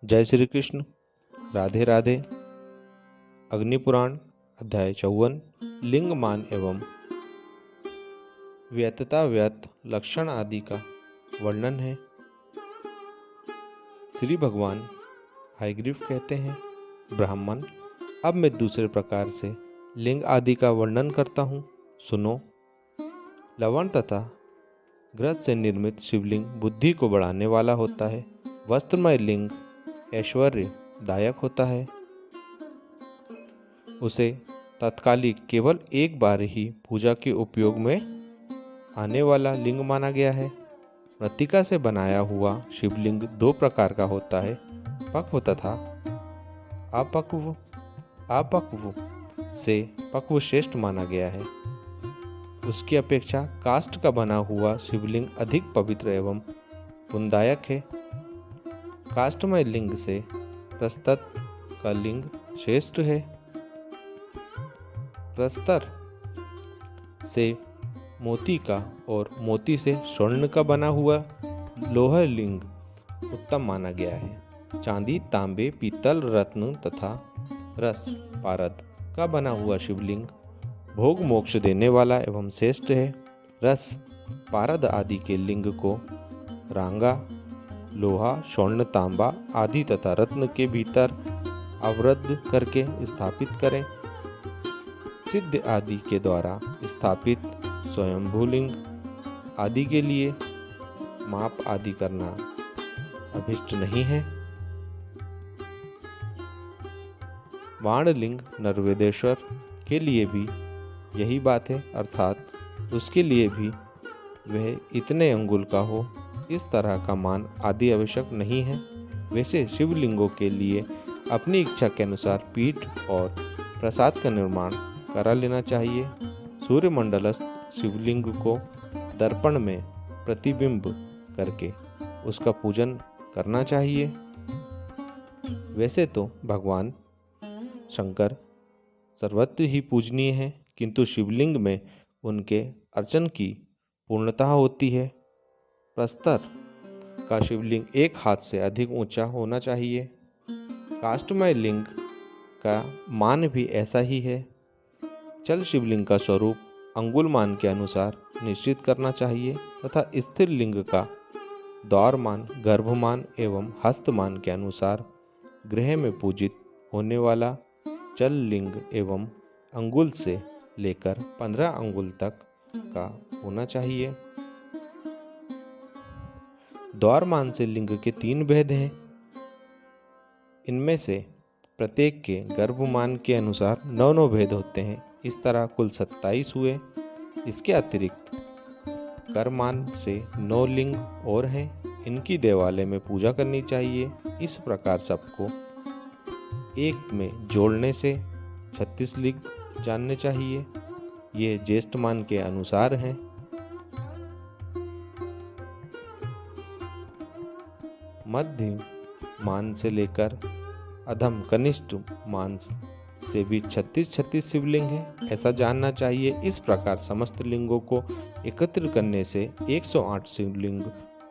जय श्री कृष्ण। राधे राधे। अग्निपुराण अध्याय 54 लिंगमान एवं व्यतता व्यत लक्षण आदि का वर्णन है। श्री भगवान हयग्रीव कहते हैं, ब्राह्मण, अब मैं दूसरे प्रकार से लिंग आदि का वर्णन करता हूँ, सुनो। लवण तथा घृत से निर्मित शिवलिंग बुद्धि को बढ़ाने वाला होता है। वस्त्रमय लिंग ऐश्वर्य दायक होता है। उसे तत्कालिक केवल एक बार ही पूजा के उपयोग में आने वाला लिंग माना गया है। मृत्तिका से बनाया हुआ शिवलिंग दो प्रकार का होता है, पक्व तथा अपक्व। अपक्व से पक्व श्रेष्ठ माना गया है। उसकी अपेक्षा काष्ठ का बना हुआ शिवलिंग अधिक पवित्र एवं पुण्यदायक है। काष्ठमय लिंग से प्रस्तर का लिंग श्रेष्ठ है। प्रस्तर से मोती का और मोती से स्वर्ण का बना हुआ लोह लिंग उत्तम माना गया है। चांदी, तांबे, पीतल, रत्न तथा रस पारद का बना हुआ शिवलिंग भोग मोक्ष देने वाला एवं श्रेष्ठ है। रस पारद आदि के लिंग को रांगा, लोहा, स्वर्ण, तांबा आदि तथा रत्न के भीतर अवरुद्ध करके स्थापित करें। सिद्ध आदि के द्वारा स्थापित स्वयंभूलिंग आदि के लिए माप आदि करना अभिष्ट नहीं है। बाणलिंग नर्वेदेश्वर के लिए भी यही बात है, अर्थात उसके लिए भी वह इतने अंगुल का हो, इस तरह का मान आदि आवश्यक नहीं है। वैसे शिवलिंगों के लिए अपनी इच्छा के अनुसार पीठ और प्रसाद का निर्माण करा लेना चाहिए। सूर्यमंडलस्थ शिवलिंग को दर्पण में प्रतिबिंब करके उसका पूजन करना चाहिए। वैसे तो भगवान शंकर सर्वत्र ही पूजनीय हैं, किंतु शिवलिंग में उनके अर्चन की पूर्णता होती है। प्रस्तर का शिवलिंग एक हाथ से अधिक ऊंचा होना चाहिए। काष्ठमय लिंग का मान भी ऐसा ही है। चल शिवलिंग का स्वरूप अंगुल मान के अनुसार निश्चित करना चाहिए तथा स्थिर लिंग का द्वारमान, गर्भमान एवं हस्तमान के अनुसार गृह में पूजित होने वाला चल लिंग एवं अंगुल से लेकर 15 अंगुल तक का होना चाहिए। द्वारमान से लिंग के 3 भेद हैं। इनमें से प्रत्येक के गर्भमान के अनुसार 9 भेद होते हैं। इस तरह कुल 27 हुए। इसके अतिरिक्त करमान से 9 लिंग और हैं। इनकी देवालय में पूजा करनी चाहिए। इस प्रकार सबको एक में जोड़ने से 36 लिंग जानने चाहिए। ये ज्येष्ठ मान के अनुसार हैं। मध्य मान से लेकर अधम कनिष्ठ मान से भी 36 शिवलिंग हैं, ऐसा जानना चाहिए। इस प्रकार समस्त लिंगों को एकत्र करने से 108 शिवलिंग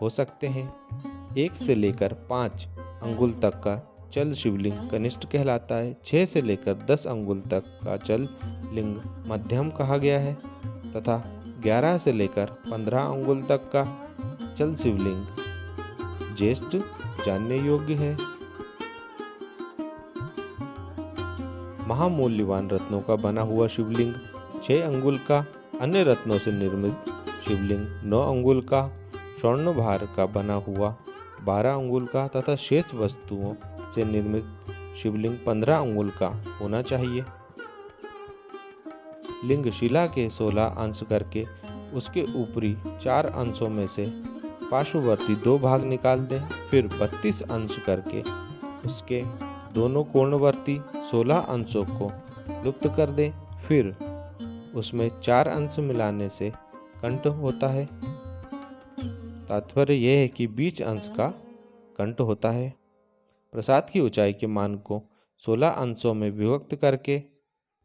हो सकते हैं। 1 से लेकर 5 अंगुल तक का चल शिवलिंग कनिष्ठ कहलाता है। 6 से लेकर 10 अंगुल तक का चल लिंग मध्यम कहा गया है तथा 11 से लेकर 15 अंगुल तक का चल शिवलिंग ज्येष्ठ जानने योग्य है। महामूल्यवान रत्नों का बना हुआ शिवलिंग 6 अंगुल का, अन्य रत्नों से निर्मित शिवलिंग 9 अंगुल का, स्वर्ण भार का बना हुआ 12 अंगुल का तथा शेष वस्तुओं से निर्मित शिवलिंग 15 अंगुल का होना चाहिए। लिंग शिला के 16 अंश करके उसके ऊपरी 4 अंशों में से पार्श्ववर्ती 2 भाग निकाल दें। फिर 32 अंश करके उसके दोनों कोणवर्ती 16 अंशों को लुप्त कर दें। फिर उसमें 4 अंश मिलाने से कंठ होता है। तात्पर्य यह है कि बीच अंश का कंठ होता है। प्रसाद की ऊंचाई के मान को 16 अंशों में विभक्त करके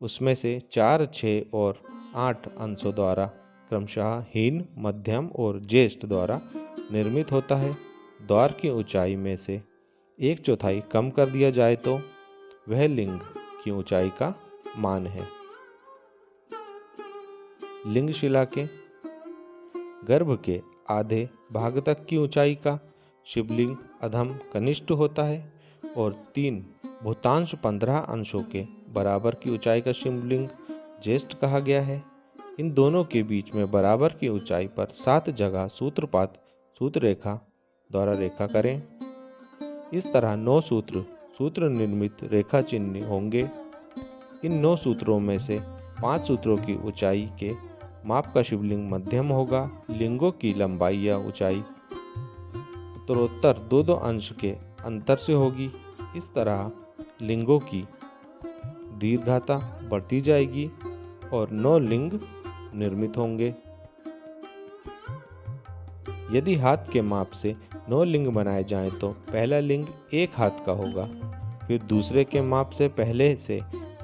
उसमें से 4, 6 और 8 अंशों द्वारा क्रमशः हीन, मध्यम और ज्येष्ठ द्वारा निर्मित होता है। द्वार की ऊंचाई में से 1/4 कम कर दिया जाए तो वह लिंग की ऊंचाई का मान है। लिंग शिला के गर्भ के आधे भाग तक की ऊंचाई का शिवलिंग अधम कनिष्ठ होता है और 3 भूतांश 15 अंशों के बराबर की ऊंचाई का शिवलिंग ज्येष्ठ कहा गया है। इन दोनों के बीच में बराबर की ऊंचाई पर 7 जगह सूत्रपात सूत्र रेखा द्वारा रेखा करें। इस तरह 9 सूत्र निर्मित रेखा चिन्ह होंगे। इन 9 सूत्रों में से 5 सूत्रों की ऊंचाई के माप का शिवलिंग मध्यम होगा। लिंगों की लंबाई या ऊंचाई उत्तरोत्तर 2-2 अंश के अंतर से होगी। इस तरह लिंगों की दीर्घता बढ़ती जाएगी और 9 लिंग निर्मित होंगे। यदि हाथ के माप से 9 लिंग बनाए जाएं तो पहला लिंग 1 हाथ का होगा, फिर दूसरे के माप से पहले से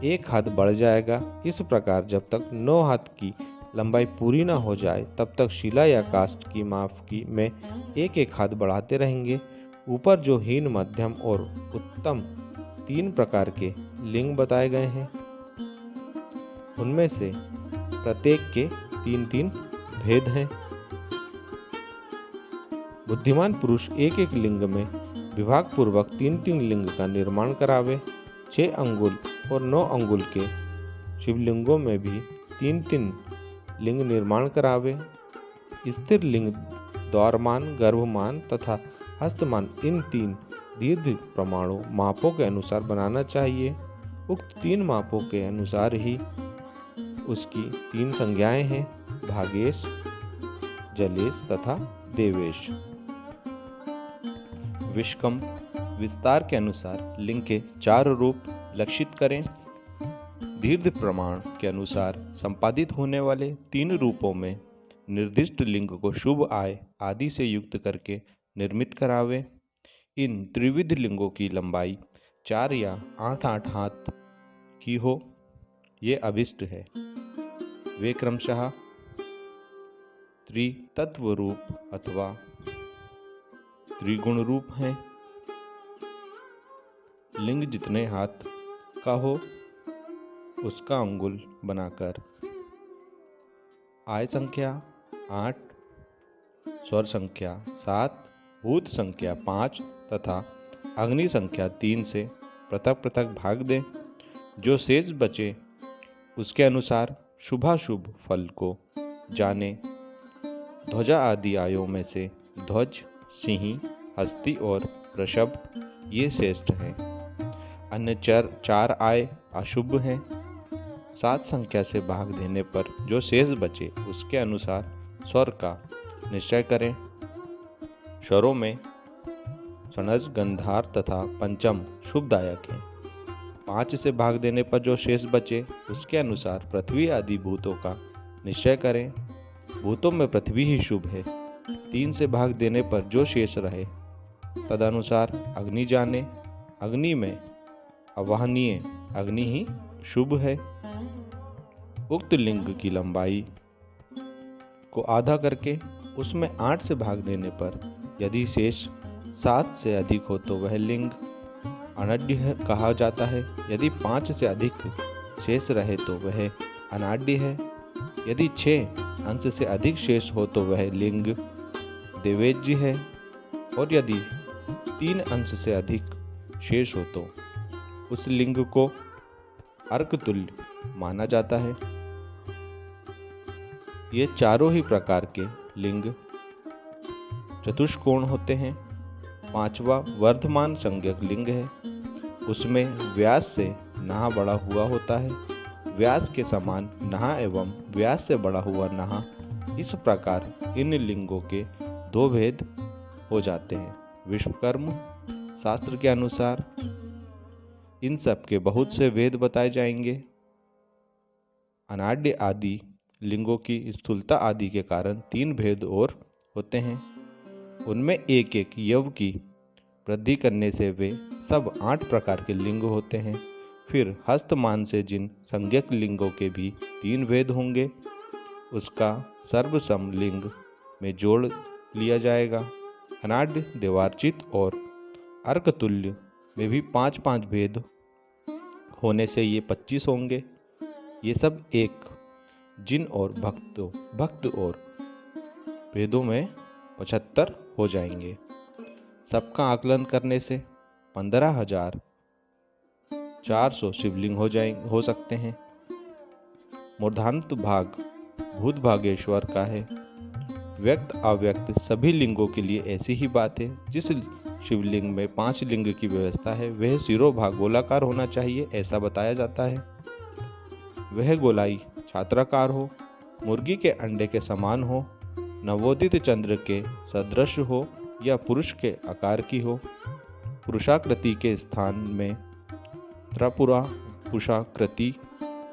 1 हाथ बढ़ जाएगा। इस प्रकार जब तक 9 हाथ की लंबाई पूरी न हो जाए तब तक शिला या काष्ठ की माप की में 1-1 हाथ बढ़ाते रहेंगे। ऊपर जो हीन, मध्यम और उत्तम 3 प्रकार के लिंग बताए गए हैं, उनमें से प्रत्येक के 3-3 भेद हैं। बुद्धिमान पुरुष 1-1 लिंग में विभाग पूर्वक 3-3 लिंग का निर्माण करावे। 6 अंगुल और 9 अंगुल के शिवलिंगों में भी 3-3 लिंग निर्माण करावे। स्थिर लिंग द्वारमान, गर्भमान तथा हस्तमान इन 3 दीर्घ परमाणु मापों के अनुसार बनाना चाहिए। उक्त 3 मापों के अनुसार ही उसकी 3 संज्ञाएं हैं: भागेश, जलेश तथा देवेश। विष्कम्भ विस्तार के अनुसार लिंग के 4 रूप लक्षित करें। दीर्घ प्रमाण के अनुसार संपादित होने वाले 3 रूपों में निर्दिष्ट लिंग को शुभ आय आदि से युक्त करके निर्मित करावे। इन त्रिविध लिंगों की लंबाई 4 या 8-8 हाथ की हो, ये अभिष्ट है। वे क्रमशः त्रितत्व रूप अथवा त्रिगुण रूप हैं। लिंग जितने हाथ का हो उसका अंगुल बनाकर आय संख्या 8, स्वर संख्या 7, भूत संख्या 5 तथा अग्नि संख्या 3 से पृथक पृथक भाग दें। जो शेष बचे उसके अनुसार शुभाशुभ फल को जाने। ध्वजा आदि आयों में से ध्वज, सिंह, हस्ती और वृषभ ये श्रेष्ठ हैं। अन्य 4 आय अशुभ हैं। 7 संख्या से भाग देने पर जो शेष बचे उसके अनुसार स्वर का निश्चय करें। स्वरों में षणज, गंधार तथा पंचम शुभदायक हैं। 5 से भाग देने पर जो शेष बचे उसके अनुसार पृथ्वी आदि भूतों का निश्चय करें। भूतों में पृथ्वी ही शुभ है। 3 से भाग देने पर जो शेष रहे तदनुसार अग्नि जाने। अग्नि में अवहनीय अग्नि ही शुभ है। उक्त लिंग की लंबाई को आधा करके उसमें 8 से भाग देने पर यदि शेष 7 से अधिक हो तो वह लिंग अनाड्य कहा जाता है। यदि 5 से अधिक शेष रहे तो वह अनाड्य है। यदि 6 अंश से अधिक शेष हो तो वह लिंग देवेज्य है और यदि 3 अंश से अधिक शेष हो तो उस लिंग को अर्कतुल्य माना जाता है। ये चारों ही प्रकार के लिंग चतुष्कोण होते हैं। 5वां वर्धमान संज्ञक लिंग है। उसमें व्यास से नाह बढ़ा हुआ होता है। व्यास के समान नाह एवं व्यास से बढ़ा हुआ नाह, इस प्रकार इन लिंगों के 2 भेद हो जाते हैं। विश्वकर्म शास्त्र के अनुसार इन सब के बहुत से भेद बताए जाएंगे। अनाड्य आदि लिंगों की स्थूलता आदि के कारण 3 भेद और होते हैं। उनमें एक एक यव की वृद्धि करने से वे सब 8 प्रकार के लिंग होते हैं। फिर हस्तमान से जिन संज्ञक लिंगों के भी 3 भेद होंगे उसका सर्वसम लिंग में जोड़ लिया जाएगा। अनाड्य, देवार्चित और अर्क तुल्य में भी 5-5 भेद होने से ये 25 होंगे। ये सब एक जिन और भक्त और भेदों में 75 हो जाएंगे। सबका आकलन करने से 15,400 शिवलिंग हो सकते हैं। मूर्धान्त भाग भूत भागेश्वर का है। व्यक्त अव्यक्त सभी लिंगों के लिए ऐसी ही बात है। जिस शिवलिंग में 5 लिंग की व्यवस्था है वह शिरोभाग गोलाकार होना चाहिए, ऐसा बताया जाता है। वह गोलाई छात्राकार हो, मुर्गी के अंडे के समान हो, नवोदित चंद्र के सदृश हो या पुरुष के आकार की हो। पुरुषाकृति के स्थान में त्रिपुरा पुरुषाकृति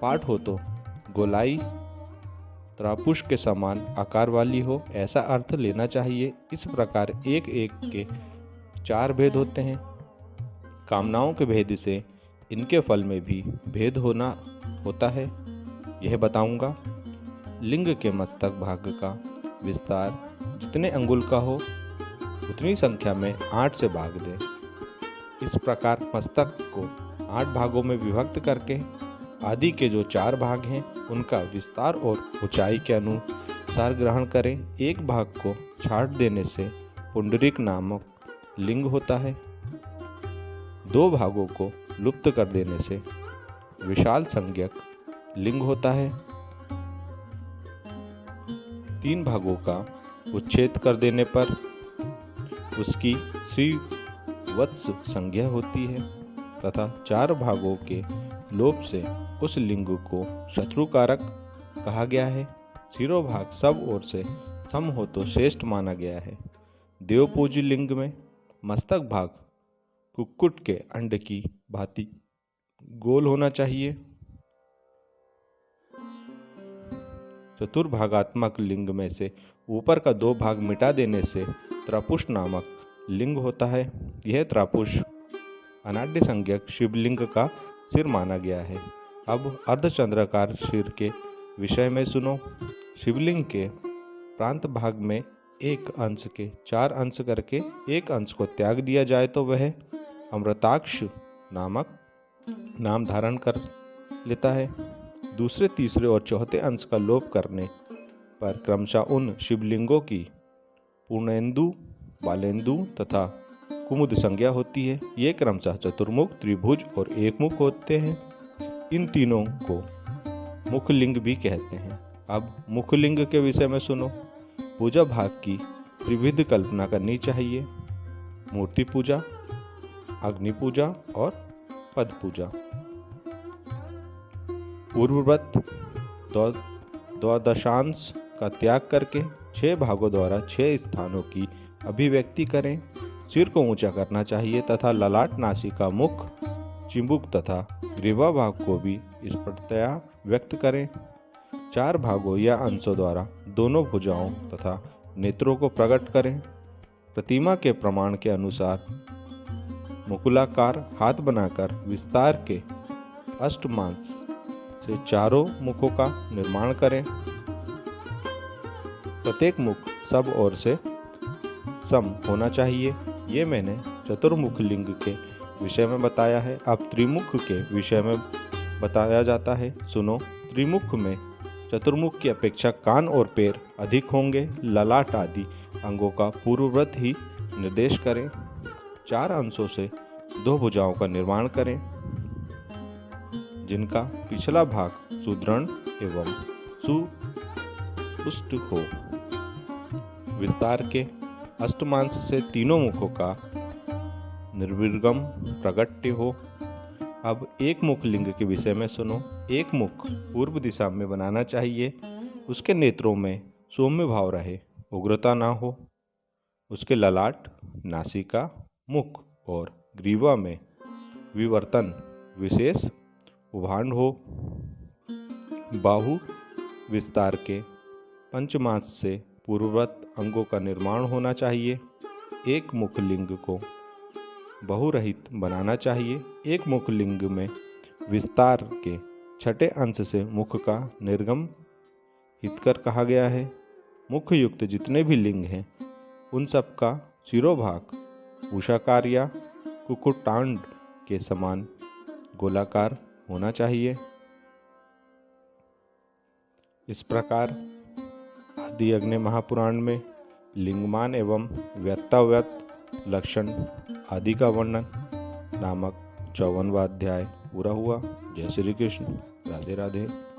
पाठ हो तो गोलाई त्रापुष के समान आकार वाली हो, ऐसा अर्थ लेना चाहिए। इस प्रकार एक एक के 4 भेद होते हैं। कामनाओं के भेद से इनके फल में भी भेद होता है, यह बताऊंगा। लिंग के मस्तक भाग का विस्तार जितने अंगुल का हो उतनी संख्या में 8 से भाग दें। इस प्रकार मस्तक को 8 भागों में विभक्त करके आदि के जो 4 भाग हैं उनका विस्तार और ऊंचाई के अनुसार ग्रहण करें। एक भाग को छाट देने से पुंडरीक नामक लिंग होता है। 2 भागों को लुप्त कर देने से विशाल संज्ञक लिंग होता है। 3 भागों का उच्छेद कर देने पर उसकी श्रीवत्स संज्ञा होती है तथा 4 भागों के लोप से उस लिंग को शत्रुकारक कहा गया है। शिरोभाग सब ओर से सम हो तो श्रेष्ठ माना गया है। देवपूज्य लिंग में मस्तक भाग कुक्कुट के अंड की भांति गोल होना चाहिए। चतुर्भागात्मक लिंग में से ऊपर का 2 भाग मिटा देने से त्रापुष नामक लिंग होता है। यह त्रापुष अनाड्य संज्ञक शिवलिंग का सिर माना गया है। अब अर्धचंद्राकार सिर के विषय में सुनो। शिवलिंग के प्रांत भाग में एक अंश के 4 अंश करके एक अंश को त्याग दिया जाए तो वह अमृताक्ष नामक नाम धारण कर लेता है। दूसरे, तीसरे और चौथे अंश का लोप करने पर क्रमशः उन शिवलिंगों की पूर्णेंदु, बालेंदु तथा कुमुद संज्ञा होती है। ये क्रमशः चतुर्मुख, त्रिभुज और एकमुख होते हैं। इन तीनों को मुखलिंग भी कहते हैं। अब मुखलिंग के विषय में सुनो। पूजा भाग की त्रिविध कल्पना करनी चाहिए। मूर्ति पूजा, अग्नि पूजा और पद पूजा। पूर्वव्रत द्वादशांश का त्याग करके 6 भागों द्वारा 6 स्थानों की अभिव्यक्ति करें। सिर को ऊंचा करना चाहिए तथा ललाट, नासिका, मुख, चिबुक तथा ग्रीवा भाग को भी स्पष्टतया व्यक्त करें। 4 भागों या अंशों द्वारा दोनों भुजाओं तथा नेत्रों को प्रकट करें। प्रतिमा के प्रमाण के अनुसार मुकुलाकार हाथ बनाकर विस्तार के अष्टमांश से चारों मुखों का निर्माण करें। प्रत्येक मुख सब ओर से सम होना चाहिए। ये मैंने चतुर्मुख लिंग के विषय में बताया है। अब त्रिमुख के विषय में बताया जाता है, सुनो। त्रिमुख में चतुर्मुख की अपेक्षा कान और पैर अधिक होंगे। ललाट आदि अंगों का पूर्वव्रत ही निर्देश करें। 4 अंशों से 2 भुजाओं का निर्माण करें जिनका पिछला भाग सुदृढ़ एवं सुपुष्ट हो। विस्तार के अष्टमांश से तीनों मुखों का निर्विगम प्रगट्य हो। अब एक मुख लिंग के विषय में सुनो। एक मुख पूर्व दिशा में बनाना चाहिए। उसके नेत्रों में सौम्य भाव रहे, उग्रता ना हो। उसके ललाट, नासिका, मुख और ग्रीवा में विवर्तन विशेष उभांड हो। बाहु विस्तार के पंचमांश से पूर्ववत अंगों का निर्माण होना चाहिए। एक मुख लिंग को बहुरहित बनाना चाहिए। एक मुख लिंग में विस्तार के 6ठे अंश से मुख का निर्गम हितकर कहा गया है। मुख युक्त जितने भी लिंग हैं उन सब का शिरोभाग उषाकार या कुकुटांड के समान गोलाकार होना चाहिए। इस प्रकार आदि अग्नि महापुराण में लिंगमान एवं व्यक्ताव्यक्त लक्षण आदि का वर्णन नामक 54वां अध्याय पूरा हुआ। जय श्री कृष्ण। राधे राधे।